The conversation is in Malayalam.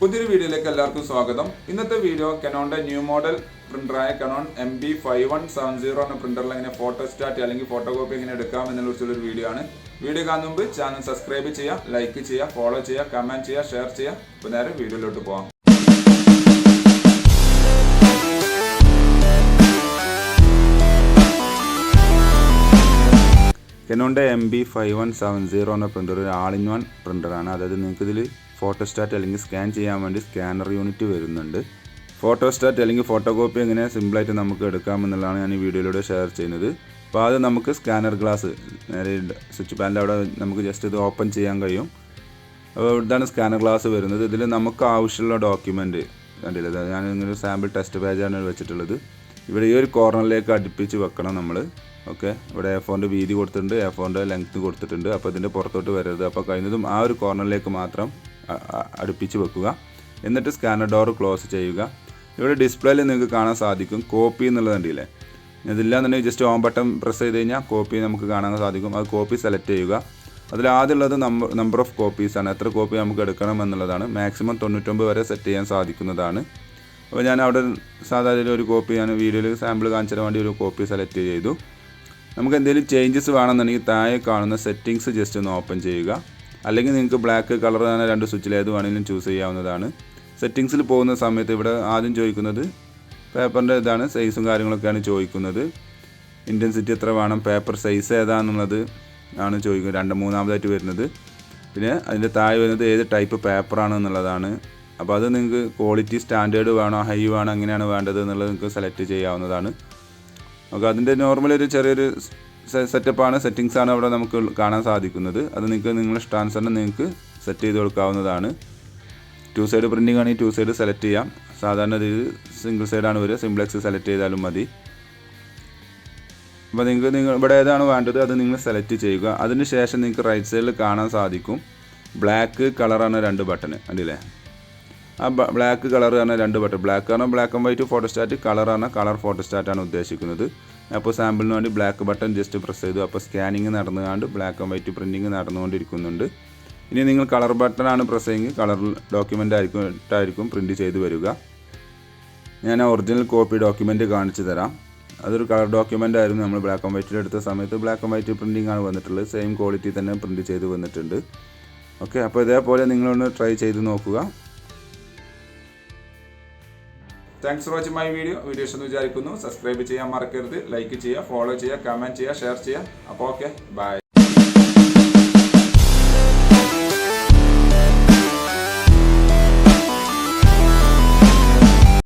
പുതിയൊരു വീഡിയോയിലേക്ക് എല്ലാവർക്കും സ്വാഗതം. ഇന്നത്തെ വീഡിയോ കനോണിന്റെ ന്യൂ മോഡൽ പ്രിന്ററായ കനോൺ MB5170 എന്ന പ്രിന്ററിൽ എങ്ങനെ ഫോട്ടോ സ്റ്റാറ്റ് അല്ലെങ്കിൽ ഫോട്ടോ കോപ്പി എങ്ങനെ എടുക്കാം എന്നതിനെ കുറിച്ചുള്ള ഒരു വീഡിയോ ആണ്. വീഡിയോ കാണുന്ന മുമ്പ് ചാനൽ സബ്സ്ക്രൈബ് ചെയ്യുക, ലൈക്ക് ചെയ്യുക, ഫോളോ ചെയ്യുക, കമന്റ് ചെയ്യുക, ഷെയർ ചെയ്യുക. അപ്പോൾ നേരെ വീഡിയോയിലോട്ട് പോകാം. കനോണിന്റെ MB5170 എന്ന പ്രിന്റർ ഒരു ആൾ ഇൻ വൺ പ്രിന്ററാണ്. അതായത് നിങ്ങൾക്ക് ഇതിൽ ഫോട്ടോസ്റ്റാറ്റ് അല്ലെങ്കിൽ സ്കാൻ ചെയ്യാൻ വേണ്ടി സ്കാനർ യൂണിറ്റ് വരുന്നുണ്ട്. ഫോട്ടോസ്റ്റാറ്റ് അല്ലെങ്കിൽ ഫോട്ടോ കോപ്പി എങ്ങനെ സിമ്പിളായിട്ട് നമുക്ക് എടുക്കാമെന്നുള്ളതാണ് ഞാൻ ഈ വീഡിയോയിലൂടെ ഷെയർ ചെയ്യുന്നത്. അപ്പോൾ ആദ്യം നമുക്ക് സ്കാനർ ഗ്ലാസ് നേരെ സ്വിച്ച് പാനൽ അവിടെ നമുക്ക് ജസ്റ്റ് ഇത് ഓപ്പൺ ചെയ്യാൻ കഴിയും. അപ്പോൾ ഇതാണ് സ്കാനർ ഗ്ലാസ് വരുന്നത്. ഇതിൽ നമുക്ക് ആവശ്യമുള്ള ഡോക്യുമെൻറ്റ് കണ്ടില്ല, ഞാൻ ഇങ്ങനെ സാമ്പിൾ ടെസ്റ്റ് പേജാണ് വെച്ചിട്ടുള്ളത്. ഇവിടെ ഈ ഒരു കോർണറിലേക്ക് അടുപ്പിച്ച് വെക്കണം നമ്മൾ. ഓക്കെ, ഇവിടെ A4 വീതി കൊടുത്തിട്ടുണ്ട്, A4 ലെങ്ത്ത് കൊടുത്തിട്ടുണ്ട്. അപ്പോൾ ഇതിൻ്റെ പുറത്തോട്ട് വരരുത്. അപ്പോൾ കഴിയുന്നതും ആ ഒരു കോർണറിലേക്ക് മാത്രം അടുപ്പിച്ച് വെക്കുക. എന്നിട്ട് സ്കാനർ ഡോർ ക്ലോസ് ചെയ്യുക. ഇവിടെ ഡിസ്പ്ലേയിൽ നിങ്ങൾക്ക് കാണാൻ സാധിക്കും കോപ്പി എന്നുള്ളത് കണ്ടില്ലേ. ഇതില്ലാന്നുണ്ടെങ്കിൽ ജസ്റ്റ് ഓൺ ബട്ടൺ പ്രസ് ചെയ്ത് കഴിഞ്ഞാൽ കോപ്പി നമുക്ക് കാണാൻ സാധിക്കും. അത് കോപ്പി സെലക്ട് ചെയ്യുക. അതിൽ ആദ്യമുള്ളത് നമ്പർ ഓഫ് കോപ്പീസാണ്, എത്ര കോപ്പി നമുക്ക് എടുക്കണം എന്നുള്ളതാണ്. മാക്സിമം 99 വരെ സെറ്റ് ചെയ്യാൻ സാധിക്കുന്നതാണ്. അപ്പോൾ ഞാൻ അവിടെ സാധാരണ ഒരു കോപ്പി ഞാൻ വീഡിയോയിൽ സാമ്പിൾ കാണിച്ചിട്ട് വേണ്ടി ഒരു കോപ്പി സെലക്ട് ചെയ്തു. നമുക്ക് എന്തെങ്കിലും ചേഞ്ചസ് വേണമെന്നുണ്ടെങ്കിൽ താഴെ കാണുന്ന സെറ്റിങ്സ് ജസ്റ്റ് ഒന്ന് ഓപ്പൺ ചെയ്യുക. അല്ലെങ്കിൽ നിങ്ങൾക്ക് ബ്ലാക്ക് കളർ തന്നെ രണ്ട് സ്വിച്ചിൽ ഏത് വേണമെങ്കിലും ചൂസ് ചെയ്യാവുന്നതാണ്. സെറ്റിങ്സിൽ പോകുന്ന സമയത്ത് ഇവിടെ ആദ്യം ചോദിക്കുന്നത് പേപ്പറിൻ്റെ ഇതാണ്, സൈസും കാര്യങ്ങളൊക്കെയാണ് ചോദിക്കുന്നത്. ഇൻറ്റൻസിറ്റി എത്ര വേണം, പേപ്പർ സൈസ് ഏതാണെന്നുള്ളത് ആണ് ചോദിക്കുന്നത്, മൂന്നാമതായിട്ട് വരുന്നത്. പിന്നെ അതിൻ്റെ താഴെ വരുന്നത് ഏത് ടൈപ്പ് പേപ്പറാണെന്നുള്ളതാണ്. അപ്പോൾ അത് നിങ്ങൾക്ക് ക്വാളിറ്റി സ്റ്റാൻഡേർഡ് വേണോ ഹൈ വേണോ എങ്ങനെയാണ് വേണ്ടത് എന്നുള്ളത് നിങ്ങൾക്ക് സെലക്ട് ചെയ്യാവുന്നതാണ്. ഓക്കെ, അതിൻ്റെ നോർമൽ ഒരു ചെറിയൊരു സെറ്റപ്പാണ്, സെറ്റിങ്സാണ് അവിടെ നമുക്ക് കാണാൻ സാധിക്കുന്നത്. അത് നിങ്ങൾക്ക് നിങ്ങളുടെ ഇഷ്ടാനുസരണം നിങ്ങൾക്ക് സെറ്റ് ചെയ്ത് കൊടുക്കാവുന്നതാണ്. 2 സൈഡ് പ്രിൻറ്റിംഗ് ആണെങ്കിൽ 2 സൈഡ് സെലക്ട് ചെയ്യാം. സാധാരണ ഇത് സിംഗിൾ സൈഡാണ് വരിക, സിംപ്ലെക്സ് സെലക്ട് ചെയ്താലും മതി. അപ്പോൾ നിങ്ങൾ ഇവിടെ ഏതാണ് വേണ്ടത് അത് നിങ്ങൾ സെലക്ട് ചെയ്യുക. അതിന് ശേഷം നിങ്ങൾക്ക് റൈറ്റ് സൈഡിൽ കാണാൻ സാധിക്കും ബ്ലാക്ക് കളറാണ് 2 ബട്ടൺ കണ്ടില്ലേ. ആ ബ്ലാക്ക് കളർ ആണ് 2 ബട്ടൺ. ബ്ലാക്ക് ആണ് ബ്ലാക്ക് ആൻഡ് വൈറ്റ് ഫോട്ടോസ്റ്റാറ്റ്, കളറാണ് കളർ ഫോട്ടോസ്റ്റാറ്റാണ് ഉദ്ദേശിക്കുന്നത്. അപ്പോൾ സാമ്പിളിന് വേണ്ടി ബ്ലാക്ക് ബട്ടൺ ജസ്റ്റ് പ്രസ് ചെയ്തു. അപ്പോൾ സ്കാനിങ് നടന്നുകൊണ്ട് ബ്ലാക്ക് ആൻഡ് വൈറ്റ് പ്രിൻറ്റിങ് നടന്നുകൊണ്ടിരിക്കുന്നുണ്ട്. ഇനി നിങ്ങൾ കളർ ബട്ടണാണ് പ്രസ് ചെയ്യുമെങ്കിൽ കളർ ഡോക്യുമെൻ്റ് ആയിരിക്കും പ്രിൻറ്റ് ചെയ്ത് വരിക. ഞാൻ ഒറിജിനൽ കോപ്പി ഡോക്യുമെൻ്റ് കാണിച്ചു തരാം. അതൊരു കളർ ഡോക്യുമെൻ്റ് ആയിരുന്നു. നമ്മൾ ബ്ലാക്ക് ആൻഡ് വൈറ്റിൽ എടുത്ത സമയത്ത് ബ്ലാക്ക് ആൻഡ് വൈറ്റ് പ്രിൻറ്റിംഗ് ആണ് വന്നിട്ടുള്ളത്. സെയിം ക്വാളിറ്റി തന്നെ പ്രിൻറ്റ് ചെയ്ത് വന്നിട്ടുണ്ട്. ഓക്കെ, അപ്പോൾ ഇതേപോലെ നിങ്ങളൊന്ന് ട്രൈ ചെയ്ത് നോക്കുക. Thanks for watching my video. Videos എന്ന് വിചാരിക്കുന്നു. സബ്സ്ക്രൈബ് ചെയ്യാൻ മറക്കരുത്, ലൈക്ക് ചെയ്യുക, ഫോളോ ചെയ്യുക, കമൻറ്റ് ചെയ്യുക, ഷെയർ ചെയ്യുക. അപ്പോൾ ഓക്കെ, ബൈ.